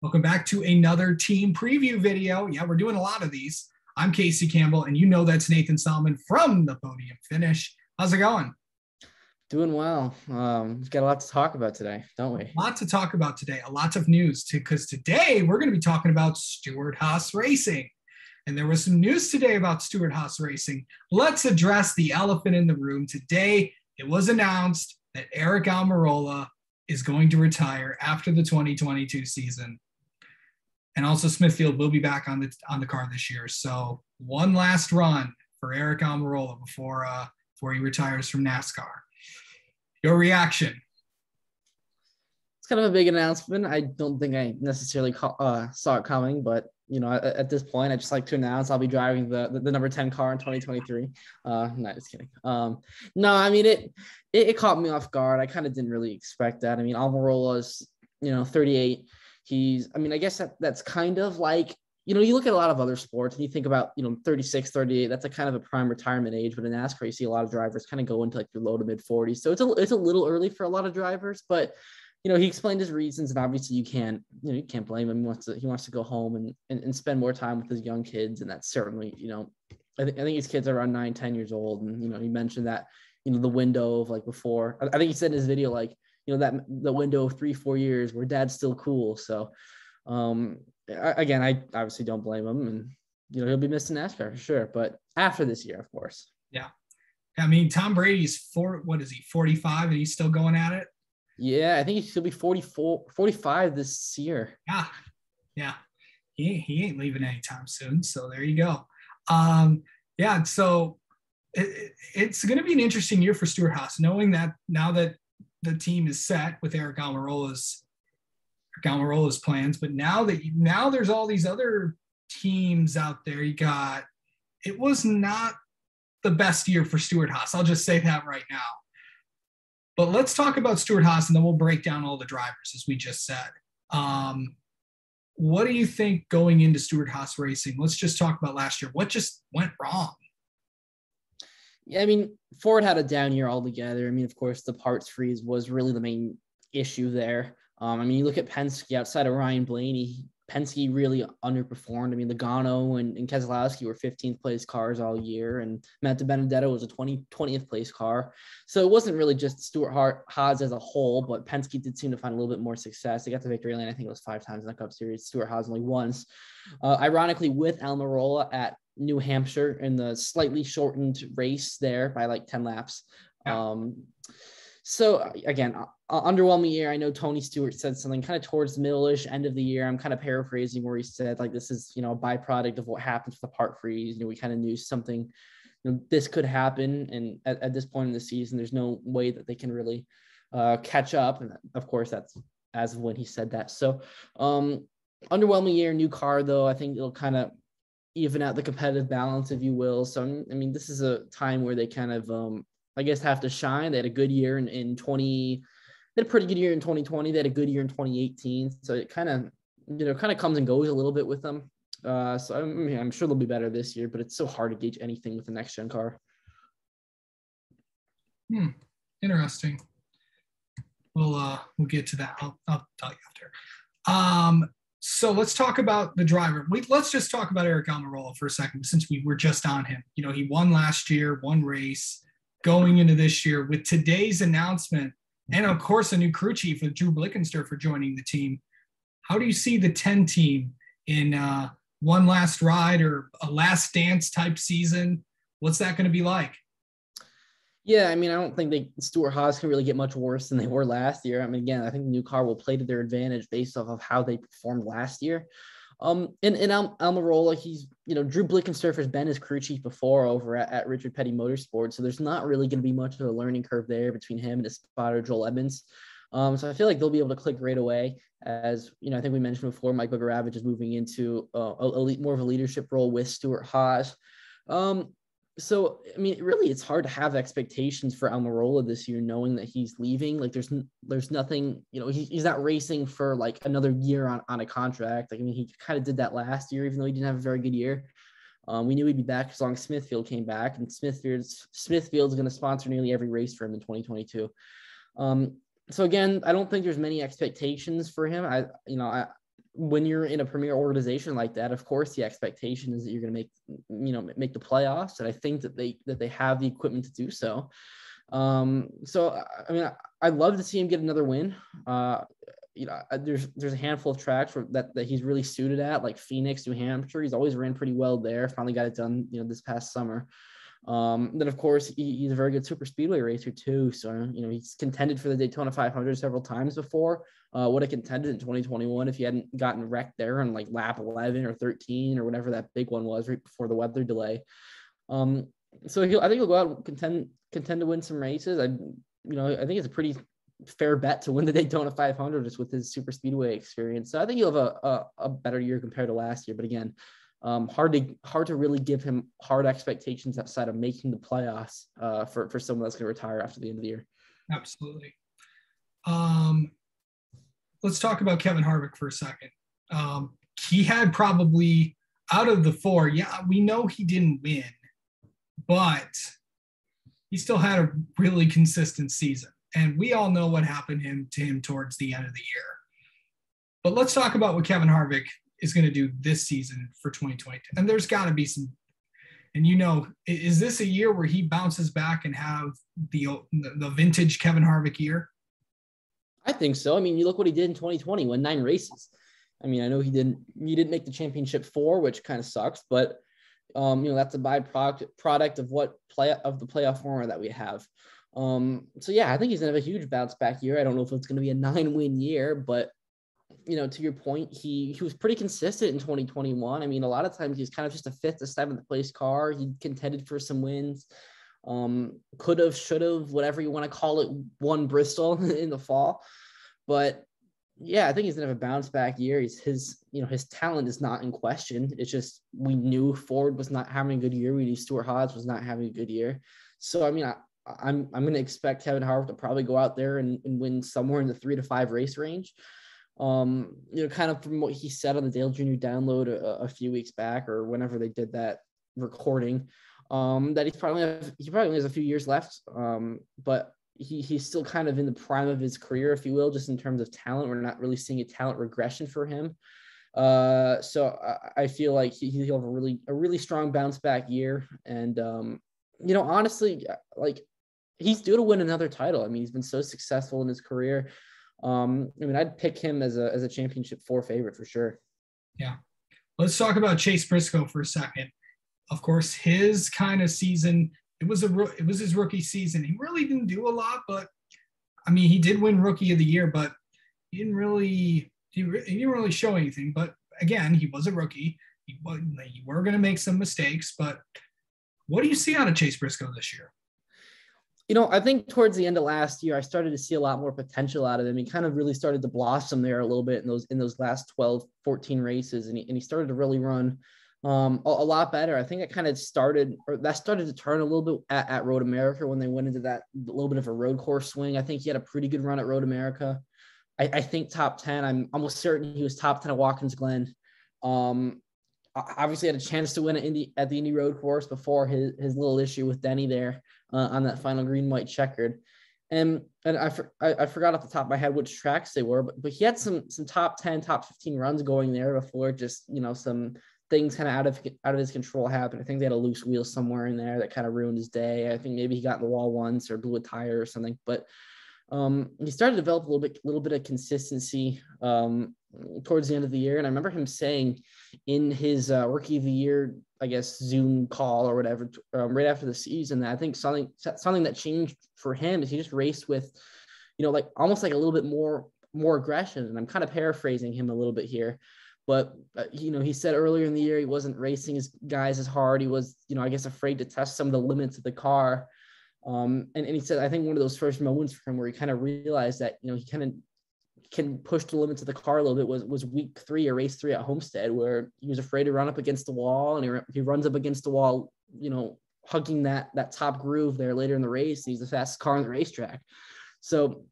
Welcome back to another team preview video. Yeah, we're doing a lot of these. I'm Casey Campbell, and you know that's Nathan Solomon from the Podium Finish. How's it going? Doing well. We've got a lot to talk about today, don't we? A lot to talk about today, a lot of news, because today we're going to be talking about Stewart Haas Racing. And there was some news today about Stewart Haas Racing. Let's address the elephant in the room. Today, it was announced that Eric Almirola is going to retire after the 2022 season. And also Smithfield will be back on the car this year. So one last run for Eric Almirola before he retires from NASCAR. Your reaction? It's kind of a big announcement. I don't think I necessarily saw it coming, but at this point, I just like to announce I'll be driving the number 10 car in 2023. No, just kidding. No, I mean it caught me off guard. I kind of didn't really expect that. I mean, Almirola's 38. I guess that's kind of like, you look at a lot of other sports and you think about, 36, 38, that's a kind of a prime retirement age. But in NASCAR, you see a lot of drivers kind of go into like their low to mid 40s. So it's a little early for a lot of drivers, but he explained his reasons, and obviously you can't blame him. He wants to go home and spend more time with his young kids. And that's certainly, I think his kids are around 9-10 years old. And, he mentioned that, the window of like before, I think he said in his video, like, that the window of 3-4 years where dad's still cool. So again, I obviously don't blame him, and he'll be missing NASCAR for sure, but after this year, of course. Yeah. I mean, Tom Brady's 45, and he's still going at it. Yeah, I think he'll be 45 this year. Yeah. He ain't leaving anytime soon. So there you go. Yeah, so it's going to be an interesting year for Stewart Haas, knowing that now that the team is set with Eric Almirola's plans, but now there's all these other teams out there. It was not the best year for Stewart Haas. I'll just say that right now. But let's talk about Stewart Haas, and then we'll break down all the drivers, as we just said. What do you think going into Stewart Haas Racing? Let's just talk about last year. What just went wrong? Yeah, I mean, Ford had a down year altogether. I mean, of course, the parts freeze was really the main issue there. I mean, you look at Penske outside of Ryan Blaney, Penske really underperformed. I mean, Logano and Keselowski were 15th place cars all year, and Matt DiBenedetto was a 20th place car. So it wasn't really just Stewart Haas as a whole, but Penske did seem to find a little bit more success. They got to victory lane, I think it was 5 times in the Cup Series. Stewart Haas only once. Ironically, with Almirola at New Hampshire in the slightly shortened race there by like 10 laps. Yeah. So again, underwhelming year. I know Tony Stewart said something kind of towards the middle-ish end of the year. I'm kind of paraphrasing where he said, like, this is, a byproduct of what happens with the part freeze. We kind of knew something, this could happen. And at this point in the season, there's no way that they can really catch up. And of course, that's as of when he said that. So underwhelming year, new car, though. I think it'll kind of even out the competitive balance, if you will. So, I mean, this is a time where they kind of, I guess, have to shine. They had a good year in 20. They had a pretty good year in 2020. They had a good year in 2018. So it kind of comes and goes a little bit with them. So I mean, I'm sure they'll be better this year, but it's so hard to gauge anything with the next gen car. Interesting. We'll get to that. I'll tell you after. So let's talk about the driver. Let's just talk about Eric Almirola for a second, since we were just on him. He won last year, one race. Going into this year with today's announcement, and of course, a new crew chief with Drew Blickensderfer joining the team. How do you see the 10 team in one last ride or a last dance type season? What's that going to be like? Yeah, I mean, I don't think Stewart Haas can really get much worse than they were last year. I mean, again, I think the new car will play to their advantage based off of how they performed last year. In Almirola, he's, Drew Blickensderfer's been his crew chief before over at Richard Petty Motorsports. So there's not really going to be much of a learning curve there between him and his spotter, Joel Edmonds. So I feel like they'll be able to click right away. As, I think we mentioned before, Mike Bugaravage is moving into more of a leadership role with Stewart Haas. So, I mean, really, it's hard to have expectations for Almirola this year, knowing that he's leaving. Like, there's nothing, he's not racing for like another year on a contract. Like, I mean, he kind of did that last year, even though he didn't have a very good year. We knew he'd be back as long as Smithfield came back, and Smithfield's going to sponsor nearly every race for him in 2022. So again, I don't think there's many expectations for him. when you're in a premier organization like that, of course, the expectation is that you're going to make the playoffs. And I think that they have the equipment to do so. So, I mean, I'd love to see him get another win. There's a handful of tracks that he's really suited at, like Phoenix, New Hampshire. He's always ran pretty well there. Finally got it done, this past summer. Then of course he's a very good super speedway racer too. So, he's contended for the Daytona 500 several times before. Would have contended in 2021 if he hadn't gotten wrecked there on like lap 11 or 13 or whatever that big one was right before the weather delay. So I think he'll go out and contend to win some races. I think it's a pretty fair bet to win the Daytona 500 just with his super speedway experience. So I think he'll have a better year compared to last year. But again, hard to really give him hard expectations outside of making the playoffs for someone that's going to retire after the end of the year. Absolutely. Let's talk about Kevin Harvick for a second. He had probably out of the four, we know he didn't win, but he still had a really consistent season. And we all know what happened to him towards the end of the year. But let's talk about what Kevin Harvick is going to do this season for 2022. And there's got to be some, and is this a year where he bounces back and have the vintage Kevin Harvick year? I think so. I mean, you look what he did in 2020, won 9 races. I mean, I know he didn't make the championship 4, which kind of sucks, but that's a byproduct of the playoff format that we have. So yeah, I think he's gonna have a huge bounce back year. I don't know if it's gonna be a 9-win year, but to your point, he was pretty consistent in 2021. I mean, a lot of times he's kind of just a 5th to 7th place car. He contended for some wins. Could have, should have, whatever you want to call it, won Bristol in the fall. But yeah, I think he's gonna have a bounce back year. His talent is not in question. It's just we knew Ford was not having a good year. We knew Stewart Haas was not having a good year. So I mean, I'm going to expect Kevin Harvick to probably go out there and win somewhere in the 3 to 5 race range. Kind of from what he said on the Dale Jr. download a few weeks back or whenever they did that recording, that he probably has a few years left. But he's still kind of in the prime of his career, if you will, just in terms of talent. We're not really seeing a talent regression for him. So I feel like he'll have a really strong bounce back year. And, honestly, like, he's due to win another title. I mean, he's been so successful in his career. I'd pick him as a championship 4 favorite for sure. Yeah. Let's talk about Chase Briscoe for a second. Of course, his kind of season, it was his rookie season. He really didn't do a lot, but I mean, he did win Rookie of the Year, but he didn't really show anything. But again, he was a rookie. You were going to make some mistakes, but what do you see out of Chase Briscoe this year? I think towards the end of last year, I started to see a lot more potential out of him. He kind of really started to blossom there a little bit in those last 12, 14 races. And he started to really run a lot better. I think it kind of started to turn a little bit at Road America when they went into that little bit of a road course swing. I think he had a pretty good run at Road America. I think top 10, I'm almost certain he was top 10 at Watkins Glen. Obviously had a chance to win at the Indy road course before his little issue with Denny there on that final green white checkered. And I forgot off the top of my head which tracks they were, but he had some top 10, top 15 runs going there before just, some things kind of out of his control happened. I think they had a loose wheel somewhere in there that kind of ruined his day. I think maybe he got in the wall once or blew a tire or something, but he started to develop a little bit of consistency towards the end of the year. And I remember him saying in his Rookie of the Year, I guess, Zoom call or whatever, right after the season, that I think something that changed for him is he just raced with, like almost like a little bit more aggression. And I'm kind of paraphrasing him a little bit here, but he said earlier in the year, he wasn't racing his guys as hard. He was, I guess, afraid to test some of the limits of the car. And he said, I think one of those first moments for him where he kind of realized that, he kind of can push the limits of the car a little bit was week 3 or race 3 at Homestead, where he was afraid to run up against the wall, and he runs up against the wall, hugging that top groove there later in the race. He's the fastest car on the racetrack. So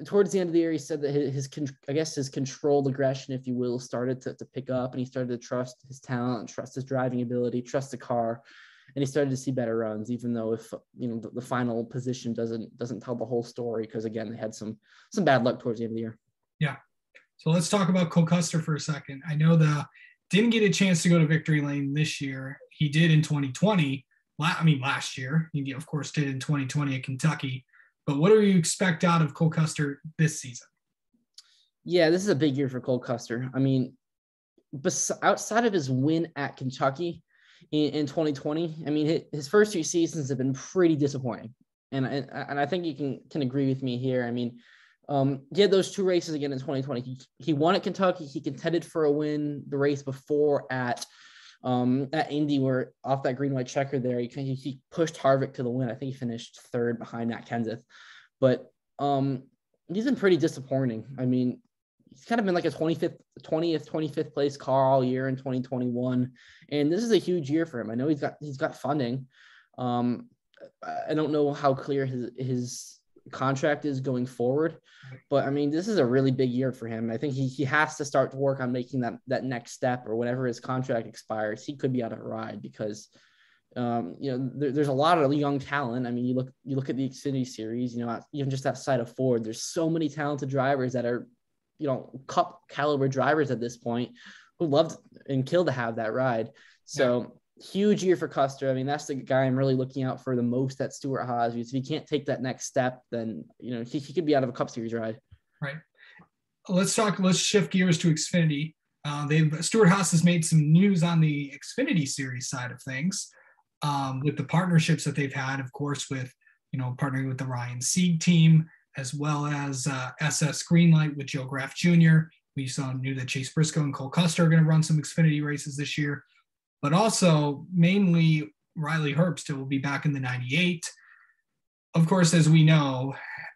towards the end of the year, he said that his controlled aggression, if you will, started to pick up, and he started to trust his talent, trust his driving ability, trust the car. And he started to see better runs, even though if the final position doesn't tell the whole story, because again they had some bad luck towards the end of the year. Yeah, So let's talk about Cole Custer for a second. I know the didn't get a chance to go to victory lane this year. He did in 2020. Last year. He, of course, did in 2020 at Kentucky. But what do you expect out of Cole Custer this season? Yeah, this is a big year for Cole Custer. I mean, outside of his win at Kentucky in 2020, I mean, his first 2 seasons have been pretty disappointing. And I think you can agree with me here. I mean, he had those 2 races again in 2020. He won at Kentucky. He contended for a win the race before at Indy, where off that green white checker there, he pushed Harvick to the win. I think he finished 3rd behind Matt Kenseth, but he's been pretty disappointing. I mean, he's kind of been like a 25th place car all year in 2021, and this is a huge year for him. I know he's got funding. I don't know how clear his contract is going forward, but I mean, this is a really big year for him. I think he has to start to work on making that next step, or whenever his contract expires, he could be out of a ride because there's a lot of young talent. I mean, you look at the Xfinity series, even just outside of Ford, there's so many talented drivers that are, cup caliber drivers at this point who loved and kill to have that ride. So huge year for Custer. I mean, that's the guy I'm really looking out for the most at Stewart Haas. Because if he can't take that next step, then he could be out of a Cup Series ride. Right. Let's shift gears to Xfinity. Stewart Haas has made some news on the Xfinity series side of things, with the partnerships that they've had, of course, with partnering with the Ryan Sieg team, as well as SS Greenlight with Joe Graff Jr. We knew that Chase Briscoe and Cole Custer are going to run some Xfinity races this year, but also mainly Riley Herbst will be back in the 98. Of course, as we know,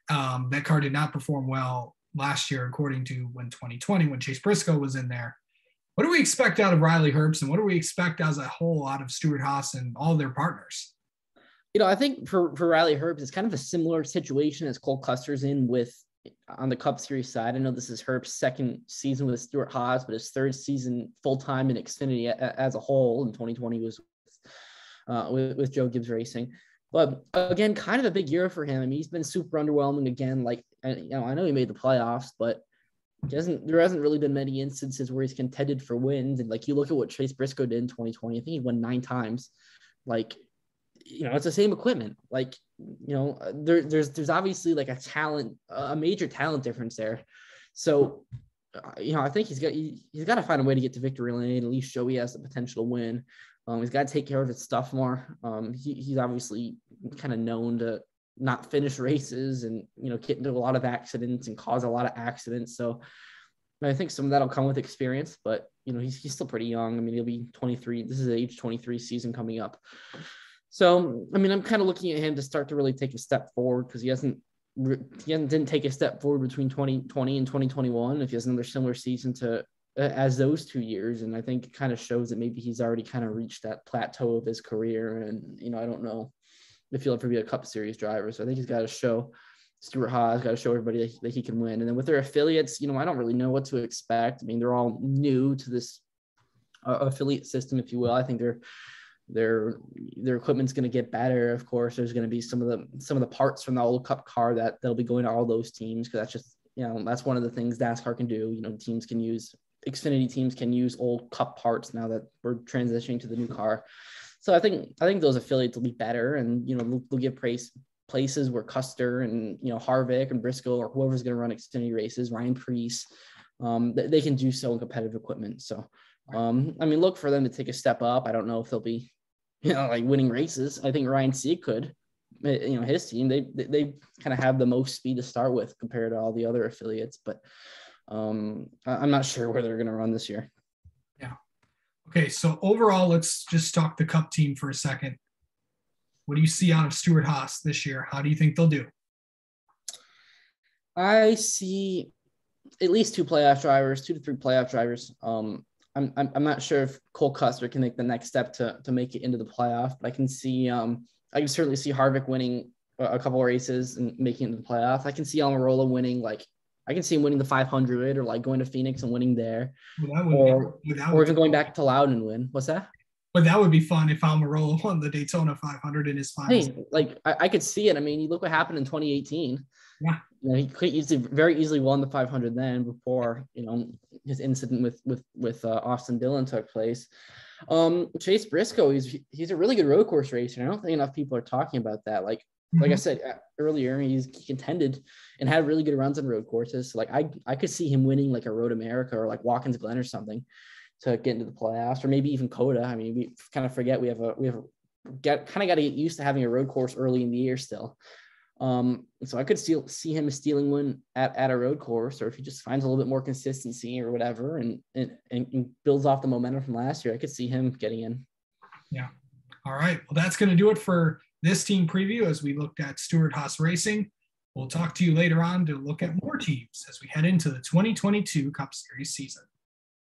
that car did not perform well last year, according to 2020, when Chase Briscoe was in there. What do we expect out of Riley Herbst, and what do we expect as a whole out of Stewart Haas and all their partners? I think for Riley Herbst, it's kind of a similar situation as Cole Custer's in on the Cup Series side. I know this is Herbst's 2nd season with Stewart Haas, but his 3rd season full-time in Xfinity as a whole. In 2020 was with Joe Gibbs Racing. But again, kind of a big year for him. I mean, he's been super underwhelming again. Like, I know he made the playoffs, but there hasn't really been many instances where he's contended for wins. And like, you look at what Chase Briscoe did in 2020, I think he won 9 times. Like, it's the same equipment. Like, there's obviously like a major talent difference there. So, I think he's got to find a way to get to victory lane, at least show he has the potential to win. He's got to take care of his stuff more. He's obviously kind of known to not finish races and, get into a lot of accidents and cause a lot of accidents. So I think some of that'll come with experience, but, he's still pretty young. I mean, he'll be 23. This is the age 23 season coming up. So, I mean, I'm kind of looking at him to start to really take a step forward, because he didn't take a step forward between 2020 and 2021. If he has another similar season as those 2 years, and I think it kind of shows that maybe he's already kind of reached that plateau of his career. And, I don't know if he'll ever be a Cup Series driver. So I think he's got to show Stewart Haas, got to show everybody that he can win. And then with their affiliates, I don't really know what to expect. I mean, they're all new to this affiliate system, if you will. I think their equipment's going to get better. Of course, there's going to be some of the parts from the old Cup car that'll be going to all those teams, because that's just, that's one of the things NASCAR can do. Xfinity teams can use old Cup parts now that we're transitioning to the new car. So I think those affiliates will be better, and they'll give places where Custer and Harvick and Briscoe, or whoever's going to run Xfinity races, Ryan Preece, they can do so in competitive equipment. So I mean, look for them to take a step up. I don't know if they'll be like winning races. I think Ryan Sieg could. His team, they kind of have the most speed to start with compared to all the other affiliates, but I'm not sure where they're going to run this year. Yeah. Okay, so overall, let's just talk the Cup team for a second. What do you see out of Stewart Haas this year? How do you think they'll do? I see at least 2 to 3 playoff drivers. I'm not sure if Cole Custer can make the next step to make it into the playoff, but I can certainly see Harvick winning a couple of races and making it into the playoff. I can see Almirola winning, I can see him winning the 500, or like going to Phoenix and winning there, or even going back to Loudon and win. What's that? But that would be fun if Almirola won the Daytona 500 in his finals. Hey, like I could see it. I mean, you look what happened in 2018. Yeah. You know, he could very easily won the 500 then before, you know, his incident with Austin Dillon took place. Chase Briscoe, he's a really good road course racer. I don't think enough people are talking about that. Like I said earlier, he contended and had really good runs on road courses. So like I could see him winning like a Road America or like Watkins Glen or something to get into the playoffs, or maybe even Coda. I mean, we kind of forget we got to get used to having a road course early in the year still. So I could still see him stealing one at a road course, or if he just finds a little bit more consistency or whatever, and builds off the momentum from last year, I could see him getting in. Yeah. All right. Well, that's going to do it for this team preview as we looked at Stewart Haas Racing. We'll talk to you later on to look at more teams as we head into the 2022 Cup Series season.